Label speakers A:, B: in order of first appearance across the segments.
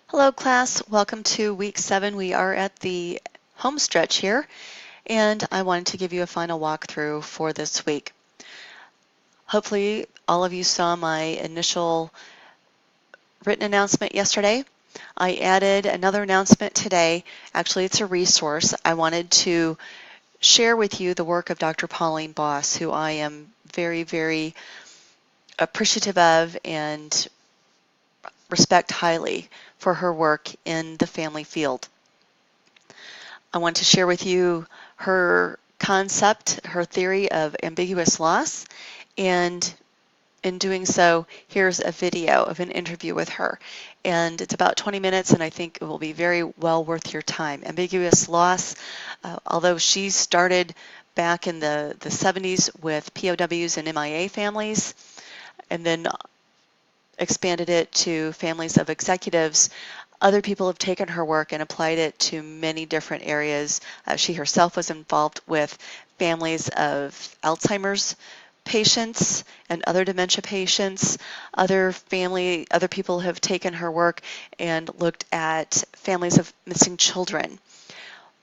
A: Hello class, welcome to week 7. We are at the home stretch here, and I wanted to give you a final walkthrough for this week. Hopefully all of you saw my initial written announcement yesterday. I added another announcement today. Actually, it's a resource. I wanted to share with you the work of Dr. Pauline Boss, who I am very, very appreciative of and respect highly for her work in the family field. I want to share with you her concept, her theory of ambiguous loss, and in doing so, here's a video of an interview with her. And it's about 20 minutes, and I think it will be very well worth your time. Ambiguous loss, although she started back in the 70s with POWs and MIA families, and then expanded it to families of executives. Other people have taken her work and applied it to many different areas. She herself was involved with families of Alzheimer's patients and other dementia patients. Other people have taken her work and looked at families of missing children.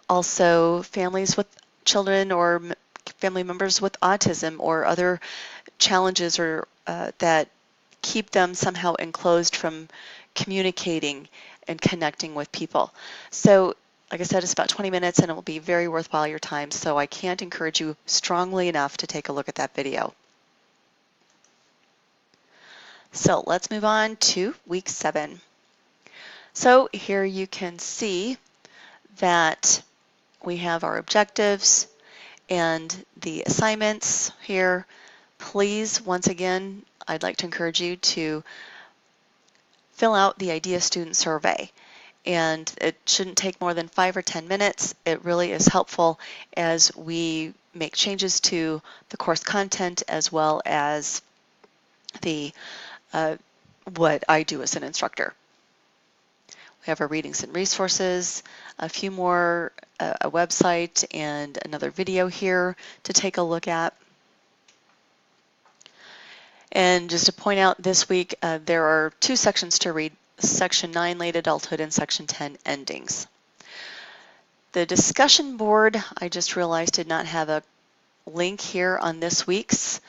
A: Also, families with children or family members with autism or other challenges or that keep them somehow enclosed from communicating and connecting with people. So, like I said, it's about 20 minutes and it will be very worthwhile your time. So I can't encourage you strongly enough to take a look at that video. So let's move on to week 7. So here you can see that we have our objectives and the assignments here. Please, once again, I'd like to encourage you to fill out the IDEA student survey. And it shouldn't take more than 5 or 10 minutes. It really is helpful as we make changes to the course content as well as the what I do as an instructor. We have our readings and resources, a few more, a website, and another video here to take a look at. And just to point out, this week there are 2 sections to read, Section 9, Late Adulthood, and Section 10, Endings. The discussion board, I just realized, did not have a link here on this week's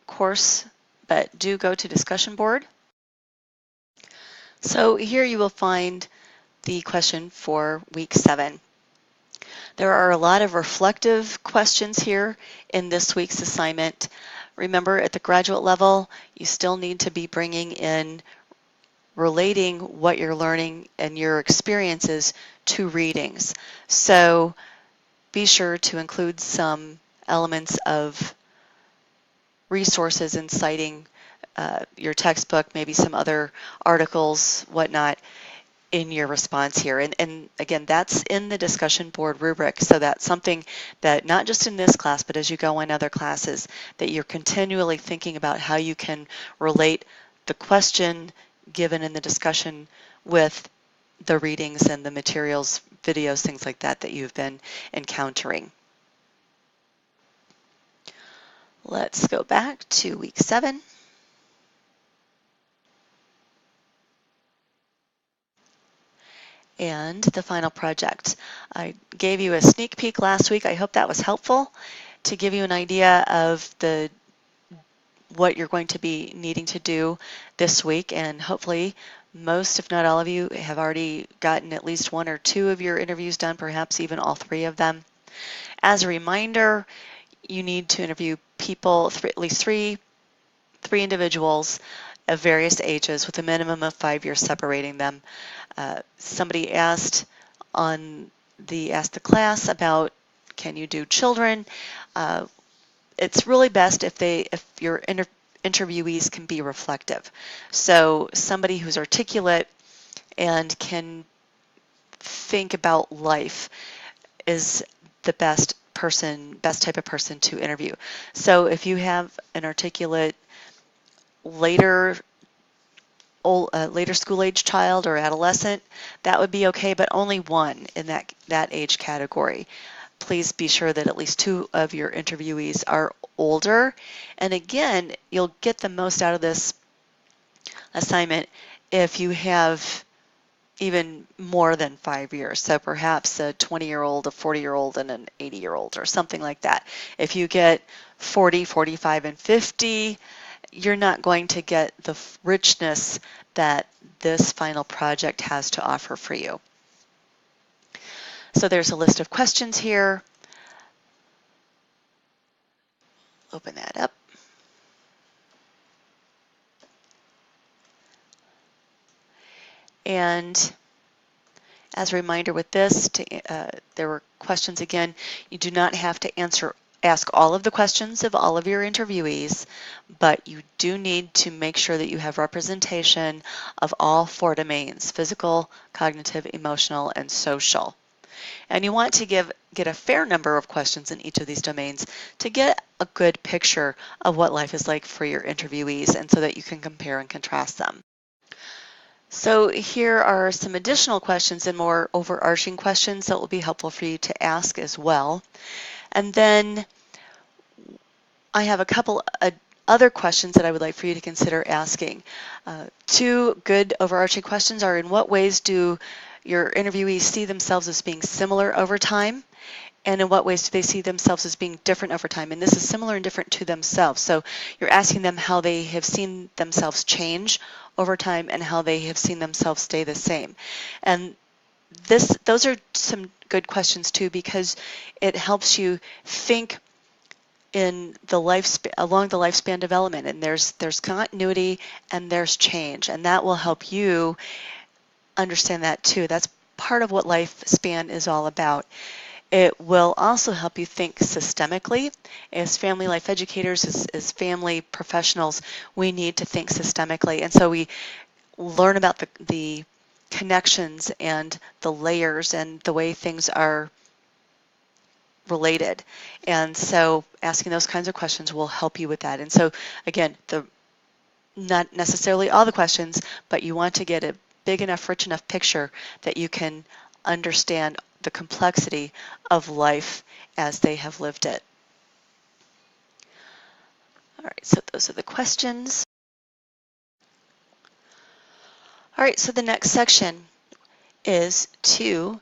A: course, but do go to discussion board. So here you will find the question for week 7. There are a lot of reflective questions here in this week's assignment. Remember, at the graduate level, you still need to be bringing in relating what you're learning and your experiences to readings. So be sure to include some elements of resources and citing your textbook, maybe some other articles, whatnot, in your response here. And again, that's in the discussion board rubric. So that's something that not just in this class, but as you go in other classes, that you're continually thinking about how you can relate the question given in the discussion with the readings and the materials, videos, things like that that you've been encountering. Let's go back to week 7. And the final project. I gave you a sneak peek last week. I hope that was helpful to give you an idea of what you're going to be needing to do this week, and hopefully most, if not all of you, have already gotten at least 1 or 2 of your interviews done, perhaps even all 3 of them. As a reminder, you need to interview people, at least three individuals of various ages with a minimum of 5 years separating them. Somebody asked the class about, can you do children? It's really best if your interviewees can be reflective. So somebody who's articulate and can think about life is the best type of person to interview. So if you have an articulate later school age child or adolescent, that would be okay, but only one in that age category. Please be sure that at least 2 of your interviewees are older. And again, you'll get the most out of this assignment if you have even more than 5 years. So perhaps a 20-year-old, a 40-year-old, and an 80-year-old or something like that. If you get 40, 45, and 50, you're not going to get the richness that this final project has to offer for you. So there's a list of questions here. Open that up. And as a reminder with this, there were questions again. You do not have to ask all of the questions of all of your interviewees, but you do need to make sure that you have representation of all 4 domains: physical, cognitive, emotional, and social. And you want to get a fair number of questions in each of these domains to get a good picture of what life is like for your interviewees, and so that you can compare and contrast them. So here are some additional questions and more overarching questions that will be helpful for you to ask as well. And then I have a couple other questions that I would like for you to consider asking. 2 good overarching questions are: in what ways do your interviewees see themselves as being similar over time? And in what ways do they see themselves as being different over time? And this is similar and different to themselves. So you're asking them how they have seen themselves change over time and how they have seen themselves stay the same. And those are some good questions too, because it helps you think in the along the lifespan development. And there's continuity and there's change, and that will help you understand that too. That's part of what lifespan is all about. It will also help you think systemically. As family life educators, as family professionals, we need to think systemically. And so we learn about the connections and the layers and the way things are related. And so asking those kinds of questions will help you with that. And so again, not necessarily all the questions, but you want to get a big enough, rich enough picture that you can understand the complexity of life as they have lived it. All right, so those are the questions. All right, so the next section is to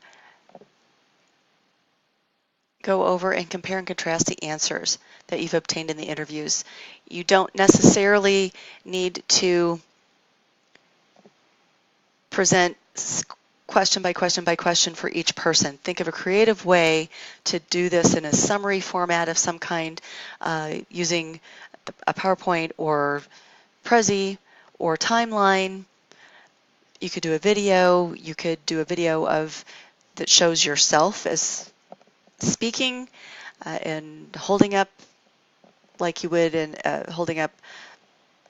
A: go over and compare and contrast the answers that you've obtained in the interviews. You don't necessarily need to present question by question by question for each person. Think of a creative way to do this in a summary format of some kind, using a PowerPoint or Prezi or timeline. You could do a video. You could do a video that shows yourself as speaking and holding up like you would in holding up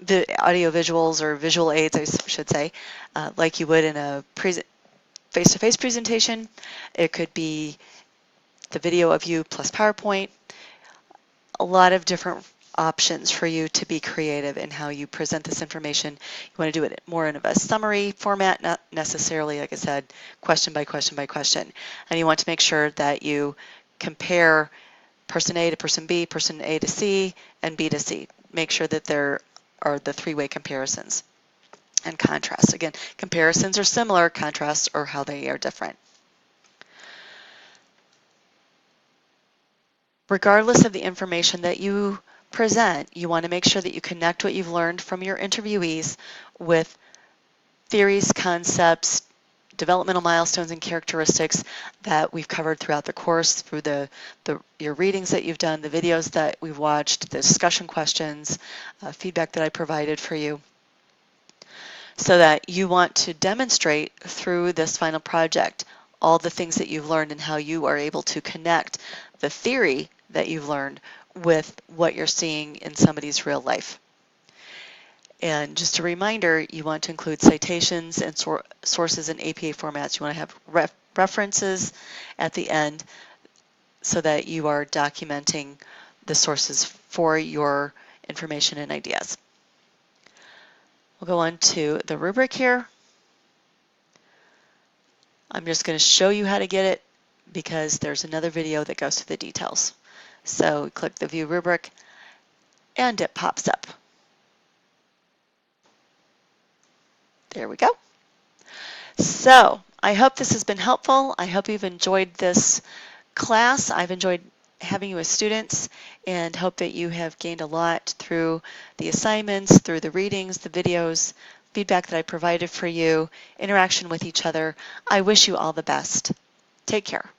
A: the audio visuals or visual aids, I should say, like you would in a face-to-face presentation. It could be the video of you plus PowerPoint. A lot of different options for you to be creative in how you present this information. You want to do it more in a summary format, not necessarily, like I said, question by question by question. And you want to make sure that you compare person A to person B, person A to C, and B to C. Make sure that there are the 3-way comparisons. And contrast. Again, comparisons are similar, contrasts are how they are different. Regardless of the information that you present, you want to make sure that you connect what you've learned from your interviewees with theories, concepts, developmental milestones, and characteristics that we've covered throughout the course, through your readings that you've done, the videos that we've watched, the discussion questions, feedback that I provided for you, so that you want to demonstrate through this final project all the things that you've learned and how you are able to connect the theory that you've learned with what you're seeing in somebody's real life. And just a reminder, you want to include citations and sources in APA formats. You want to have references at the end so that you are documenting the sources for your information and ideas. We'll go on to the rubric here. I'm just going to show you how to get it because there's another video that goes through the details. So click the View Rubric and it pops up. There we go. So I hope this has been helpful. I hope you've enjoyed this class. I've enjoyed having you as students and hope that you have gained a lot through the assignments, through the readings, the videos, feedback that I provided for you, interaction with each other. I wish you all the best. Take care.